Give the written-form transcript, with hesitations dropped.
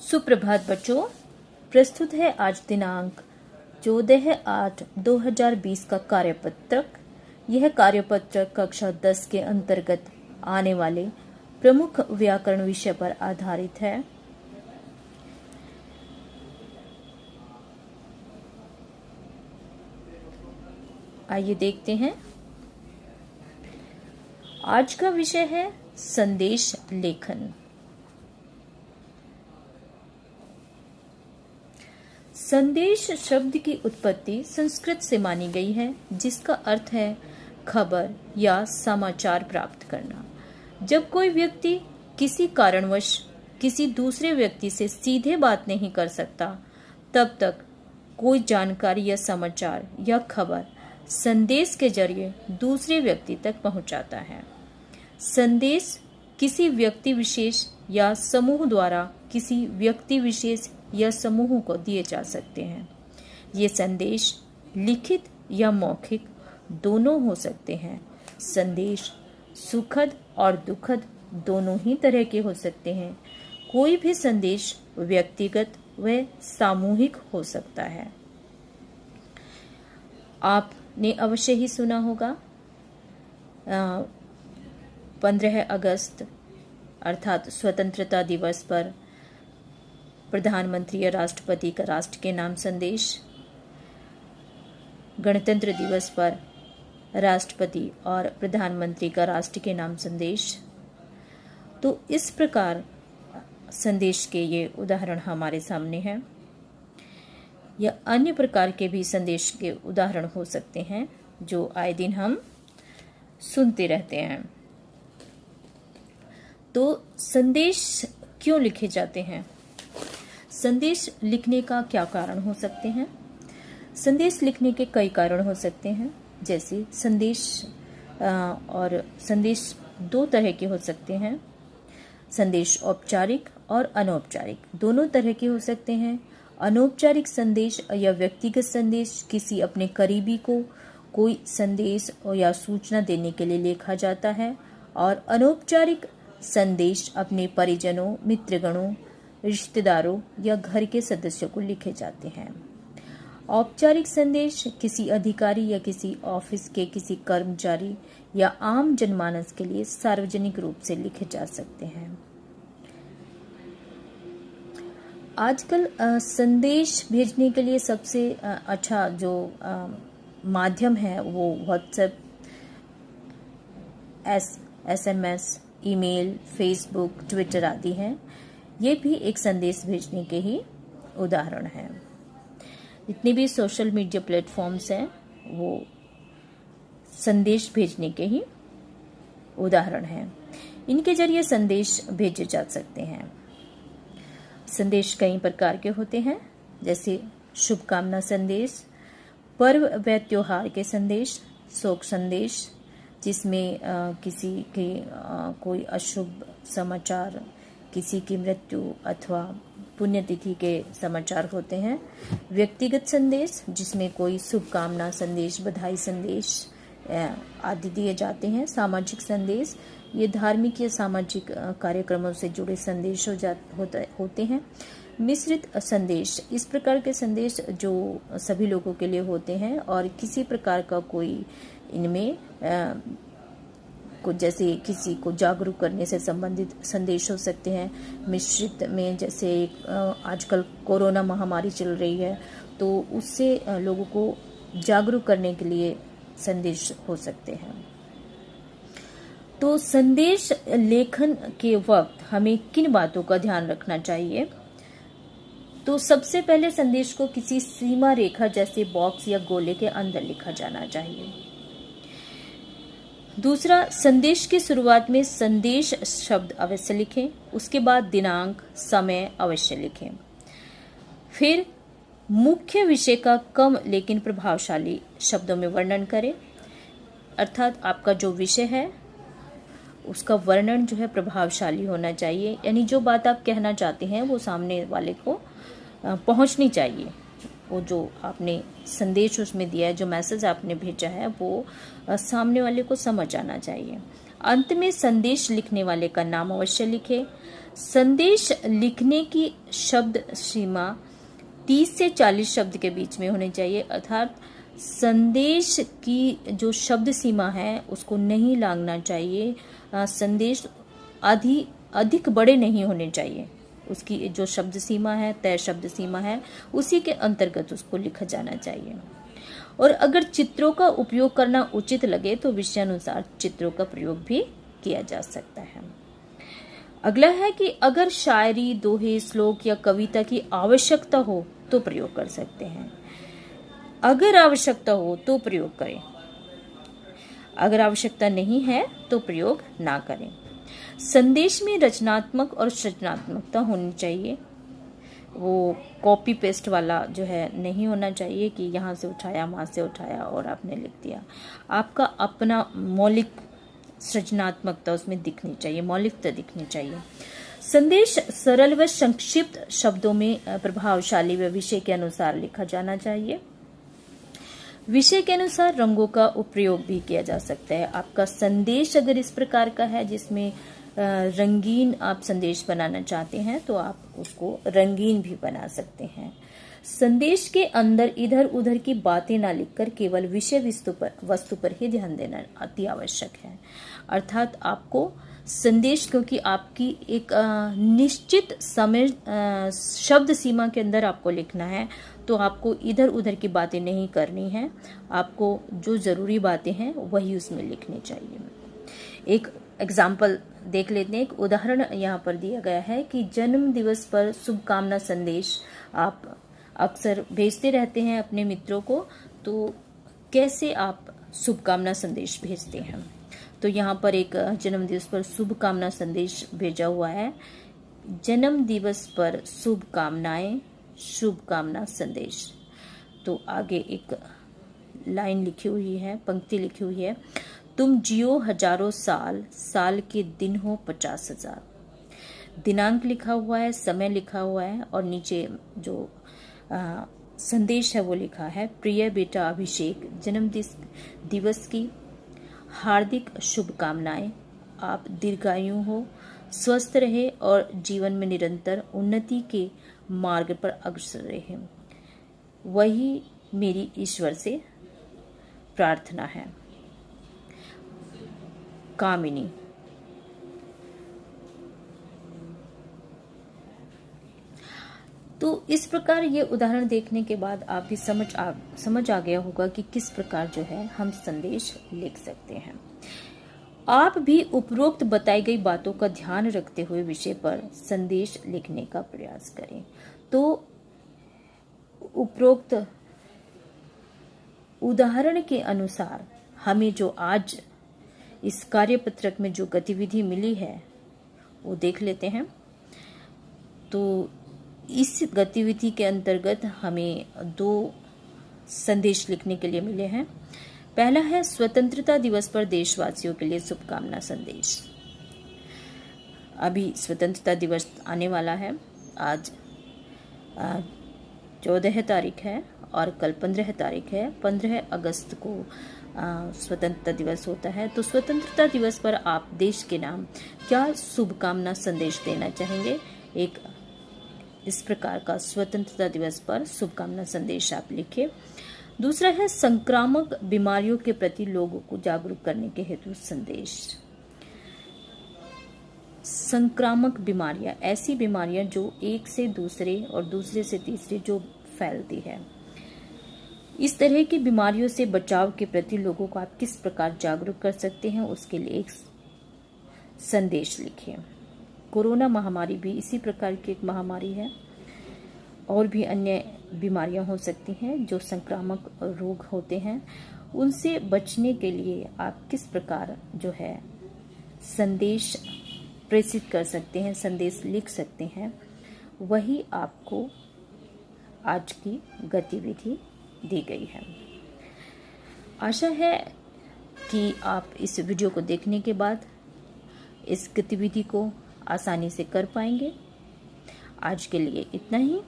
सुप्रभात बच्चों, प्रस्तुत है आज दिनांक 14/8/2020 का कार्यपत्रक। यह कार्यपत्रक कक्षा 10 के अंतर्गत आने वाले प्रमुख व्याकरण विषय पर आधारित है। आइए देखते हैं। आज का विषय है संदेश लेखन। संदेश शब्द की उत्पत्ति संस्कृत से मानी गई है, जिसका अर्थ है खबर या समाचार प्राप्त करना। जब कोई व्यक्ति किसी कारणवश किसी दूसरे व्यक्ति से सीधे बात नहीं कर सकता, तब तक कोई जानकारी या समाचार या खबर संदेश के जरिए दूसरे व्यक्ति तक पहुंचाता है। संदेश किसी व्यक्ति विशेष या समूह द्वारा किसी व्यक्ति विशेष या समूह को दिए जा सकते हैं। ये संदेश लिखित या मौखिक दोनों हो सकते हैं। संदेश सुखद और दुखद दोनों ही तरह के हो सकते हैं। कोई भी संदेश व्यक्तिगत व सामूहिक हो सकता है। आपने अवश्य ही सुना होगा 15 अगस्त अर्थात स्वतंत्रता दिवस पर प्रधानमंत्री या राष्ट्रपति का राष्ट्र के नाम संदेश, गणतंत्र दिवस पर राष्ट्रपति और प्रधानमंत्री का राष्ट्र के नाम संदेश। तो इस प्रकार संदेश के ये उदाहरण हमारे सामने हैं। या अन्य प्रकार के भी संदेश के उदाहरण हो सकते हैं जो आए दिन हम सुनते रहते हैं। तो संदेश क्यों लिखे जाते हैं? संदेश लिखने का क्या कारण हो सकते हैं? संदेश लिखने के कई कारण हो सकते हैं। जैसे संदेश और संदेश दो तरह के हो सकते हैं। संदेश औपचारिक और अनौपचारिक दोनों तरह के हो सकते हैं। अनौपचारिक संदेश या व्यक्तिगत संदेश किसी अपने करीबी को कोई संदेश या सूचना देने के लिए लिखा जाता है, और अनौपचारिक संदेश अपने परिजनों, मित्रगणों, रिश्तेदारों या घर के सदस्यों को लिखे जाते हैं। औपचारिक संदेश किसी अधिकारी या किसी ऑफिस के किसी कर्मचारी या आम जनमानस के लिए सार्वजनिक रूप से लिखे जा सकते हैं। आजकल संदेश भेजने के लिए सबसे अच्छा जो माध्यम है वो WhatsApp, SMS, email, Facebook, Twitter आदि हैं। ये भी एक संदेश भेजने के ही उदाहरण हैं। जितने भी सोशल मीडिया प्लेटफॉर्म्स हैं वो संदेश भेजने के ही उदाहरण हैं। इनके जरिए संदेश भेजे जा सकते हैं। संदेश कई प्रकार के होते हैं, जैसे शुभकामना संदेश, पर्व व त्योहार के संदेश, शोक संदेश जिसमें किसी के कोई अशुभ समाचार, किसी की मृत्यु अथवा पुण्यतिथि के समाचार होते हैं। व्यक्तिगत संदेश जिसमें कोई शुभकामना संदेश, बधाई संदेश आदि दिए जाते हैं। सामाजिक संदेश ये धार्मिक या सामाजिक कार्यक्रमों से जुड़े संदेश होते हैं। मिश्रित संदेश इस प्रकार के संदेश जो सभी लोगों के लिए होते हैं और किसी प्रकार का कोई इनमें जैसे किसी को जागरूक करने से संबंधित संदेश हो सकते हैं। मिश्रित में जैसे आजकल कोरोना महामारी चल रही है, तो उससे लोगों को जागरूक करने के लिए संदेश हो सकते हैं। तो संदेश लेखन के वक्त हमें किन बातों का ध्यान रखना चाहिए? तो सबसे पहले संदेश को किसी सीमा रेखा जैसे बॉक्स या गोले के अंदर लिखा जाना चाहिए। दूसरा, संदेश की शुरुआत में संदेश शब्द अवश्य लिखें। उसके बाद दिनांक, समय अवश्य लिखें। फिर मुख्य विषय का कम लेकिन प्रभावशाली शब्दों में वर्णन करें। अर्थात आपका जो विषय है उसका वर्णन जो है प्रभावशाली होना चाहिए, यानी जो बात आप कहना चाहते हैं वो सामने वाले को पहुंचनी चाहिए। वो जो आपने संदेश उसमें दिया है, जो मैसेज आपने भेजा है, वो सामने वाले को समझ आना चाहिए। अंत में संदेश लिखने वाले का नाम अवश्य लिखें। संदेश लिखने की शब्द सीमा 30 से 40 शब्द के बीच में होनी चाहिए, अर्थात संदेश की जो शब्द सीमा है उसको नहीं लांघना चाहिए। संदेश अधिक बड़े नहीं होने चाहिए। उसकी जो शब्द सीमा है, तय शब्द सीमा है, उसी के अंतर्गत उसको लिखा जाना चाहिए। और अगर चित्रों का उपयोग करना उचित लगे तो विषयानुसार चित्रों का प्रयोग भी किया जा सकता है। अगला है कि अगर शायरी, दोहे, श्लोक या कविता की आवश्यकता हो तो प्रयोग कर सकते हैं। अगर आवश्यकता हो तो प्रयोग करें, अगर आवश्यकता नहीं है तो प्रयोग ना करें। संदेश में रचनात्मक और सृजनात्मकता होनी चाहिए। वो कॉपी पेस्ट वाला जो है नहीं होना चाहिए कि यहाँ से उठाया वहाँ से उठाया और आपने लिख दिया। आपका अपना मौलिक सृजनात्मकता उसमें दिखनी चाहिए, मौलिकता दिखनी चाहिए। संदेश सरल व संक्षिप्त शब्दों में प्रभावशाली व विषय के अनुसार लिखा जाना चाहिए। विषय के अनुसार रंगों का उपयोग भी किया जा सकता है। आपका संदेश अगर इस प्रकार का है जिसमें रंगीन आप संदेश बनाना चाहते हैं तो आप उसको रंगीन भी बना सकते हैं। संदेश के अंदर इधर उधर की बातें ना लिखकर केवल विषय वस्तु पर ही ध्यान देना अति आवश्यक है। अर्थात आपको संदेश, क्योंकि आपकी एक निश्चित समय शब्द सीमा के अंदर आपको लिखना है, तो आपको इधर उधर की बातें नहीं करनी है। आपको जो जरूरी बातें हैं वही उसमें लिखनी चाहिए। एक एग्जाम्पल देख लेते हैं, एक उदाहरण यहाँ पर दिया गया है कि जन्म दिवस पर शुभकामना संदेश आप अक्सर भेजते रहते हैं अपने मित्रों को, तो कैसे आप शुभकामना संदेश भेजते हैं। तो यहाँ पर एक जन्म दिवस पर शुभकामना संदेश भेजा हुआ है। जन्म दिवस पर शुभकामनाएं, शुभकामना संदेश। तो आगे एक लाइन लिखी हुई है, पंक्ति लिखी हुई है, तुम जियो हजारों साल, साल के दिन हो 50,000। दिनांक लिखा हुआ है, समय लिखा हुआ है और नीचे जो संदेश है वो लिखा है, प्रिय बेटा अभिषेक, जन्म दिवस की हार्दिक शुभकामनाएं। आप दीर्घायु हो, स्वस्थ रहे और जीवन में निरंतर उन्नति के मार्ग पर अग्रसर रहे, वही मेरी ईश्वर से प्रार्थना है। कामिनी। तो इस प्रकार ये उदाहरण देखने के बाद आप भी समझ आ गया होगा कि किस प्रकार जो है हम संदेश लिख सकते हैं। आप भी उपरोक्त बताई गई बातों का ध्यान रखते हुए विषय पर संदेश लिखने का प्रयास करें। तो उपरोक्त उदाहरण के अनुसार हमें जो आज इस कार्यपत्रक में जो गतिविधि मिली है वो देख लेते हैं। तो इस गतिविधि के अंतर्गत हमें 2 संदेश लिखने के लिए मिले हैं। पहला है स्वतंत्रता दिवस पर देशवासियों के लिए शुभकामना संदेश। अभी स्वतंत्रता दिवस आने वाला है। आज 14 तारीख है और कल 15 तारीख है। 15 अगस्त को स्वतंत्रता दिवस होता है। तो स्वतंत्रता दिवस पर आप देश के नाम क्या शुभकामना संदेश देना चाहेंगे? एक इस प्रकार का स्वतंत्रता दिवस पर शुभकामना संदेश आप लिखें। दूसरा है संक्रामक बीमारियों के प्रति लोगों को जागरूक करने के हेतु संदेश। संक्रामक बीमारियां, ऐसी बीमारियां जो एक से दूसरे और दूसरे से तीसरे जो फैलती है, इस तरह की बीमारियों से बचाव के प्रति लोगों को आप किस प्रकार जागरूक कर सकते हैं, उसके लिए एक संदेश लिखिए। कोरोना महामारी भी इसी प्रकार की एक महामारी है। और भी अन्य बीमारियां हो सकती हैं जो संक्रामक रोग होते हैं। उनसे बचने के लिए आप किस प्रकार जो है संदेश प्रेषित कर सकते हैं, संदेश लिख सकते हैं, वही आपको आज की गतिविधि दी गई है। आशा है कि आप इस वीडियो को देखने के बाद इस गतिविधि को आसानी से कर पाएंगे। आज के लिए इतना ही।